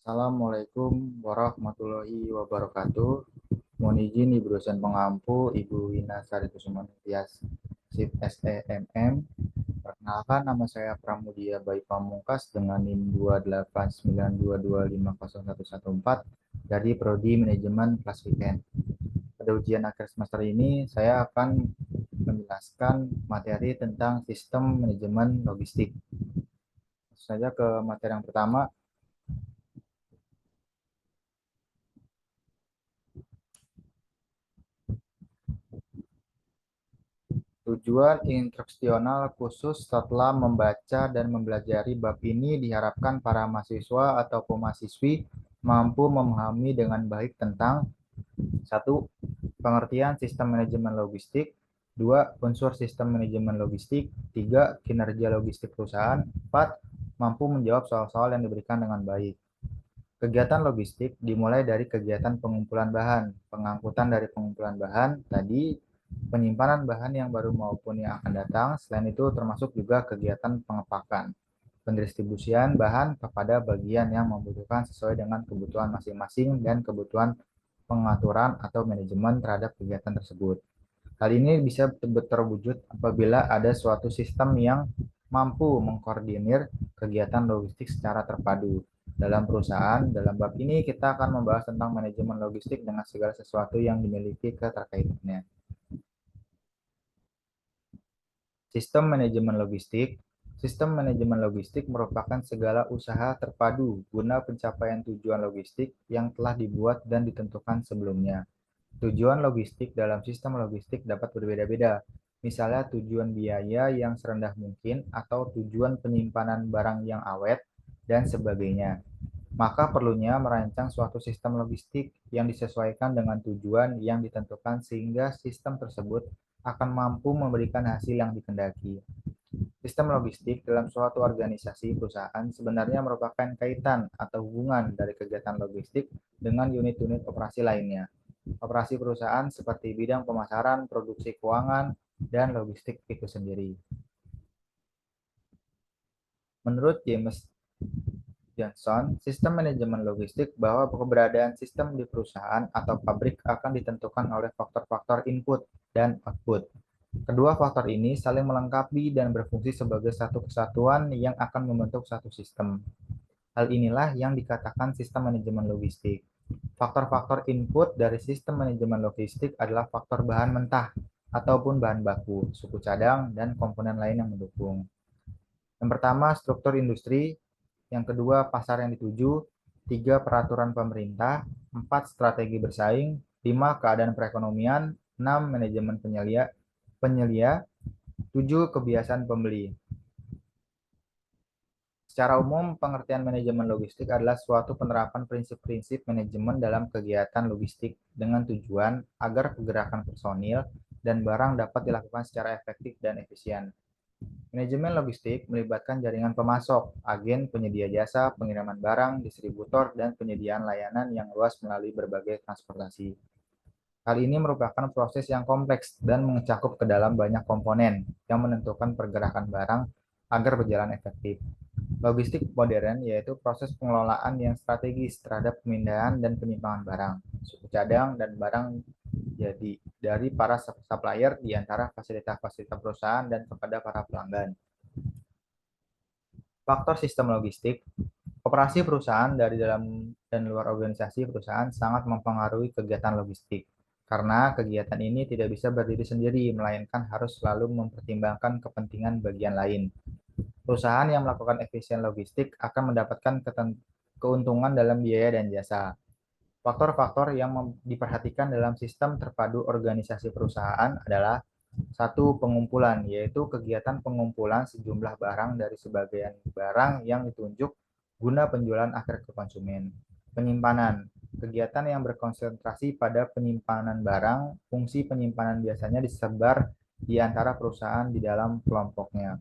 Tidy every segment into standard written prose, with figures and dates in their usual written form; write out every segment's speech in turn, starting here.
Assalamualaikum warahmatullahi wabarakatuh. Mohon izin Ibu dosen pengampu, Ibu Wina Sari Kusumantias, SIP SEMM. Perkenalkan, nama saya Pramudia Bayu Pamungkas dengan NIM 289225014 dari Prodi Manajemen kelas weekend. Pada ujian akhir semester ini, saya akan menjelaskan materi tentang sistem manajemen logistik. Langsung saja ke materi yang pertama. Tujuan instruksional khusus setelah membaca dan mempelajari bab ini diharapkan para mahasiswa atau mahasiswi mampu memahami dengan baik tentang satu, pengertian sistem manajemen logistik, dua, unsur sistem manajemen logistik, tiga, kinerja logistik perusahaan, empat, mampu menjawab soal-soal yang diberikan dengan baik. Kegiatan logistik dimulai dari kegiatan pengumpulan bahan, pengangkutan dari pengumpulan bahan, tadi penyimpanan bahan yang baru maupun yang akan datang. Selain itu termasuk juga kegiatan pengepakan, pendistribusian bahan kepada bagian yang membutuhkan sesuai dengan kebutuhan masing-masing dan kebutuhan pengaturan atau manajemen terhadap kegiatan tersebut. Hal ini bisa terwujud apabila ada suatu sistem yang mampu mengkoordinir kegiatan logistik secara terpadu. Dalam perusahaan, dalam bab ini kita akan membahas tentang manajemen logistik dengan segala sesuatu yang dimiliki keterkaitannya. Sistem manajemen logistik. Sistem manajemen logistik merupakan segala usaha terpadu guna pencapaian tujuan logistik yang telah dibuat dan ditentukan sebelumnya. Tujuan logistik dalam sistem logistik dapat berbeda-beda, misalnya tujuan biaya yang serendah mungkin atau tujuan penyimpanan barang yang awet, dan sebagainya. Maka perlunya merancang suatu sistem logistik yang disesuaikan dengan tujuan yang ditentukan sehingga sistem tersebut akan mampu memberikan hasil yang dikehendaki. Sistem logistik dalam suatu organisasi perusahaan sebenarnya merupakan kaitan atau hubungan dari kegiatan logistik dengan unit-unit operasi lainnya. Operasi perusahaan seperti bidang pemasaran, produksi keuangan, dan logistik itu sendiri. Menurut James Johnson, sistem manajemen logistik bahwa keberadaan sistem di perusahaan atau pabrik akan ditentukan oleh faktor-faktor input dan output. Kedua faktor ini saling melengkapi dan berfungsi sebagai satu kesatuan yang akan membentuk satu sistem. Hal inilah yang dikatakan sistem manajemen logistik. Faktor-faktor input dari sistem manajemen logistik adalah faktor bahan mentah ataupun bahan baku, suku cadang, dan komponen lain yang mendukung. Yang pertama, struktur industri. Yang kedua, pasar yang dituju. Tiga, peraturan pemerintah. Empat, strategi bersaing. Lima, keadaan perekonomian. Enam, manajemen penyelia. Tujuh, kebiasaan pembeli. Secara umum, pengertian manajemen logistik adalah suatu penerapan prinsip-prinsip manajemen dalam kegiatan logistik dengan tujuan agar pergerakan personil dan barang dapat dilakukan secara efektif dan efisien. Manajemen logistik melibatkan jaringan pemasok, agen, penyedia jasa, pengiriman barang, distributor, dan penyediaan layanan yang luas melalui berbagai transportasi. Hal ini merupakan proses yang kompleks dan mencakup ke dalam banyak komponen yang menentukan pergerakan barang agar berjalan efektif. Logistik modern yaitu proses pengelolaan yang strategis terhadap pemindahan dan penyimpangan barang, suku cadang, dan barang jadi dari para supplier di antara fasilitas-fasilitas perusahaan dan kepada para pelanggan. Faktor sistem logistik. Operasi perusahaan dari dalam dan luar organisasi perusahaan sangat mempengaruhi kegiatan logistik. Karena kegiatan ini tidak bisa berdiri sendiri, melainkan harus selalu mempertimbangkan kepentingan bagian lain. Perusahaan yang melakukan efisien logistik akan mendapatkan keuntungan dalam biaya dan jasa. Faktor-faktor yang diperhatikan dalam sistem terpadu organisasi perusahaan adalah satu, pengumpulan, yaitu kegiatan pengumpulan sejumlah barang dari sebagian barang yang ditunjuk guna penjualan akhir ke konsumen. Penyimpanan, kegiatan yang berkonsentrasi pada penyimpanan barang. Fungsi penyimpanan biasanya disebar di antara perusahaan di dalam kelompoknya.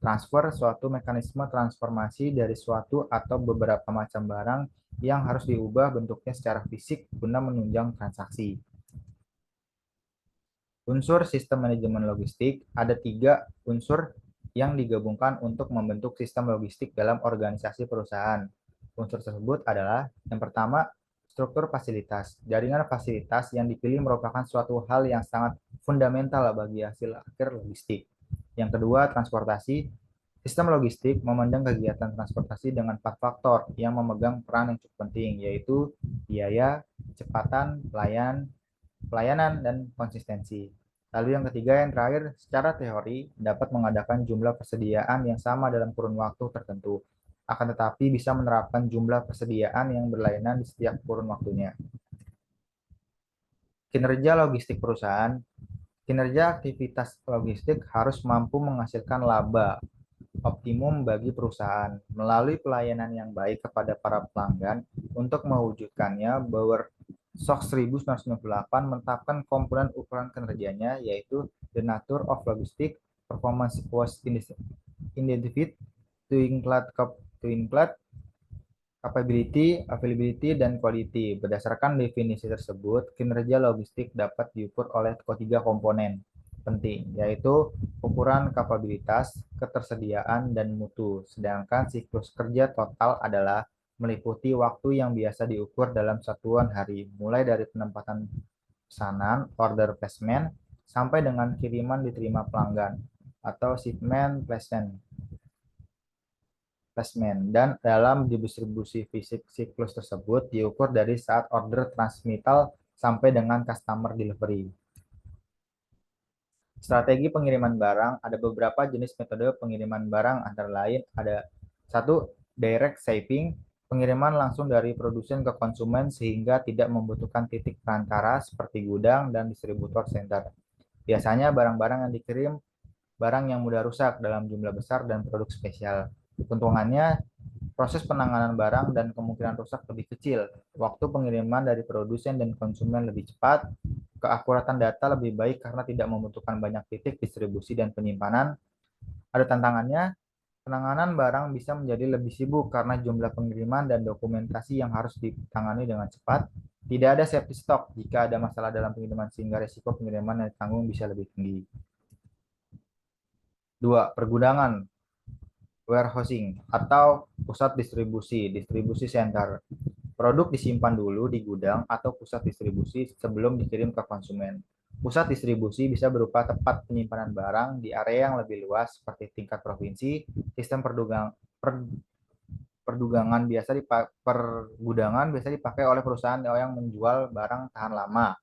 Transfer, suatu mekanisme transformasi dari suatu atau beberapa macam barang yang harus diubah bentuknya secara fisik guna menunjang transaksi. Unsur sistem manajemen logistik, ada tiga unsur yang digabungkan untuk membentuk sistem logistik dalam organisasi perusahaan. Unsur tersebut adalah yang pertama, struktur fasilitas. Jaringan fasilitas yang dipilih merupakan suatu hal yang sangat fundamental bagi hasil akhir logistik. Yang kedua, transportasi. Sistem logistik memandang kegiatan transportasi dengan 4 faktor yang memegang peran yang cukup penting, yaitu biaya, kecepatan, pelayanan, dan konsistensi. Lalu yang ketiga, yang terakhir, secara teori dapat mengadakan jumlah persediaan yang sama dalam kurun waktu tertentu, akan tetapi bisa menerapkan jumlah persediaan yang berlainan di setiap kurun waktunya. Kinerja logistik perusahaan. Kinerja aktivitas logistik harus mampu menghasilkan laba optimum bagi perusahaan melalui pelayanan yang baik kepada para pelanggan. Untuk mewujudkannya, Bauer SOX 1998 menetapkan komponen ukuran kinerjanya, yaitu the nature of logistic performance was identified to include capability, availability, dan quality. Berdasarkan definisi tersebut, kinerja logistik dapat diukur oleh ketiga komponen penting, yaitu ukuran kapabilitas, ketersediaan, dan mutu. Sedangkan siklus kerja total adalah meliputi waktu yang biasa diukur dalam satuan hari, mulai dari penempatan pesanan, order placement, sampai dengan kiriman diterima pelanggan, atau shipment placement dan dalam distribusi fisik siklus tersebut diukur dari saat order transmittal sampai dengan customer delivery. Strategi pengiriman barang, ada beberapa jenis metode pengiriman barang, antara lain ada satu, direct shipping, pengiriman langsung dari produsen ke konsumen sehingga tidak membutuhkan titik perantara seperti gudang dan distributor center. Biasanya barang-barang yang dikirim barang yang mudah rusak dalam jumlah besar dan produk spesial. Keuntungannya, proses penanganan barang dan kemungkinan rusak lebih kecil, waktu pengiriman dari produsen dan konsumen lebih cepat, keakuratan data lebih baik karena tidak membutuhkan banyak titik distribusi dan penyimpanan. Ada tantangannya, penanganan barang bisa menjadi lebih sibuk karena jumlah pengiriman dan dokumentasi yang harus ditangani dengan cepat. Tidak ada safety stock jika ada masalah dalam pengiriman sehingga risiko pengiriman yang ditanggung bisa lebih tinggi. 2. Pergudangan warehousing atau pusat distribusi center. Produk disimpan dulu di gudang atau pusat distribusi sebelum dikirim ke konsumen. Pusat distribusi bisa berupa tempat penyimpanan barang di area yang lebih luas seperti tingkat provinsi. Sistem pergudangan biasa dipakai oleh perusahaan yang menjual barang tahan lama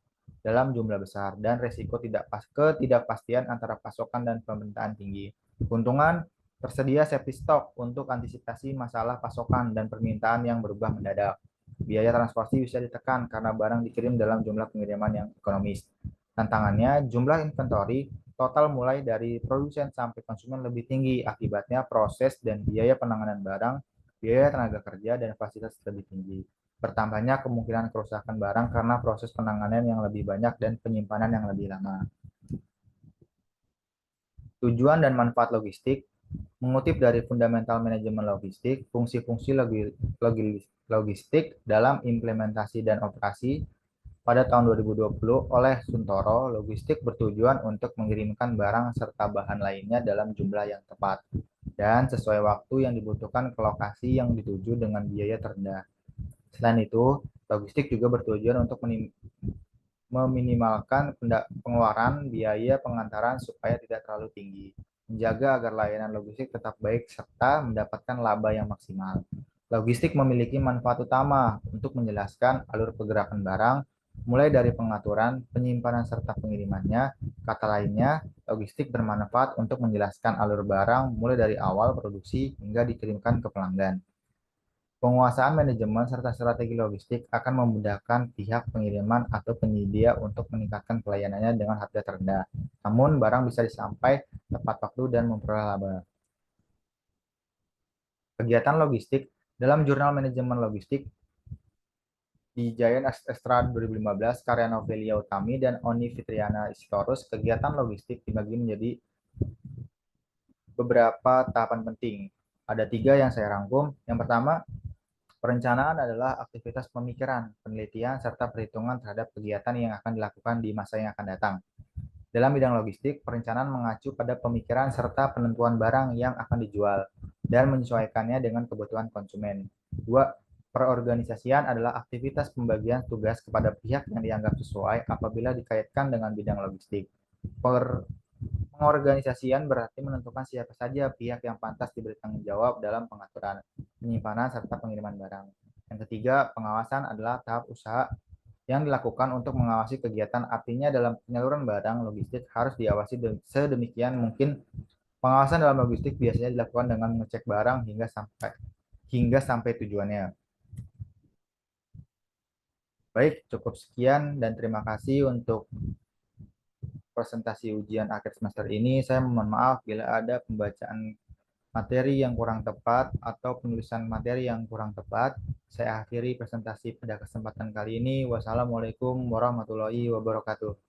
dalam jumlah besar dan risiko ketidakpastian antara pasokan dan permintaan tinggi. Keuntungan, tersedia safety stock untuk antisipasi masalah pasokan dan permintaan yang berubah mendadak. Biaya transportasi bisa ditekan karena barang dikirim dalam jumlah pengiriman yang ekonomis. Tantangannya, jumlah inventory total mulai dari produsen sampai konsumen lebih tinggi. Akibatnya proses dan biaya penanganan barang, biaya tenaga kerja, dan fasilitas lebih tinggi. Bertambahnya kemungkinan kerusakan barang karena proses penanganan yang lebih banyak dan penyimpanan yang lebih lama. Tujuan dan manfaat logistik. Mengutip dari Fundamental Manajemen Logistik, fungsi-fungsi logistik dalam implementasi dan operasi pada tahun 2020 oleh Suntoro, logistik bertujuan untuk mengirimkan barang serta bahan lainnya dalam jumlah yang tepat dan sesuai waktu yang dibutuhkan ke lokasi yang dituju dengan biaya terendah. Selain itu, logistik juga bertujuan untuk meminimalkan pengeluaran biaya pengantaran supaya tidak terlalu tinggi, menjaga agar layanan logistik tetap baik, serta mendapatkan laba yang maksimal. Logistik memiliki manfaat utama untuk menjelaskan alur pergerakan barang, mulai dari pengaturan, penyimpanan, serta pengirimannya. Kata lainnya, logistik bermanfaat untuk menjelaskan alur barang mulai dari awal produksi hingga dikirimkan ke pelanggan. Penguasaan manajemen serta strategi logistik akan memudahkan pihak pengiriman atau penyedia untuk meningkatkan pelayanannya dengan harga terendah. Namun, barang bisa disampai tepat waktu dan memperoleh laba. Kegiatan logistik dalam Jurnal Manajemen Logistik di Giant Extra 2015, karya Novelia Utami dan Oni Fitriana Isitorus, kegiatan logistik dibagi menjadi beberapa tahapan penting. Ada 3 yang saya rangkum. Yang pertama, perencanaan adalah aktivitas pemikiran, penelitian, serta perhitungan terhadap kegiatan yang akan dilakukan di masa yang akan datang. Dalam bidang logistik, perencanaan mengacu pada pemikiran serta penentuan barang yang akan dijual. dan menyesuaikannya dengan kebutuhan konsumen. Dua, perorganisasian adalah aktivitas pembagian tugas kepada pihak yang dianggap sesuai apabila dikaitkan dengan bidang logistik. Pengorganisasian berarti menentukan siapa saja pihak yang pantas diberi tanggung jawab dalam pengaturan, penyimpanan, serta pengiriman barang. Yang ketiga, pengawasan adalah tahap usaha yang dilakukan untuk mengawasi kegiatan, artinya dalam penyaluran barang logistik harus diawasi sedemikian mungkin. Pengawasan dalam logistik biasanya dilakukan dengan mengecek barang hingga sampai tujuannya. Baik, cukup sekian dan terima kasih untuk presentasi ujian akhir semester ini. Saya mohon maaf bila ada pembacaan materi yang kurang tepat atau penulisan materi yang kurang tepat. Saya akhiri presentasi pada kesempatan kali ini. Wassalamualaikum warahmatullahi wabarakatuh.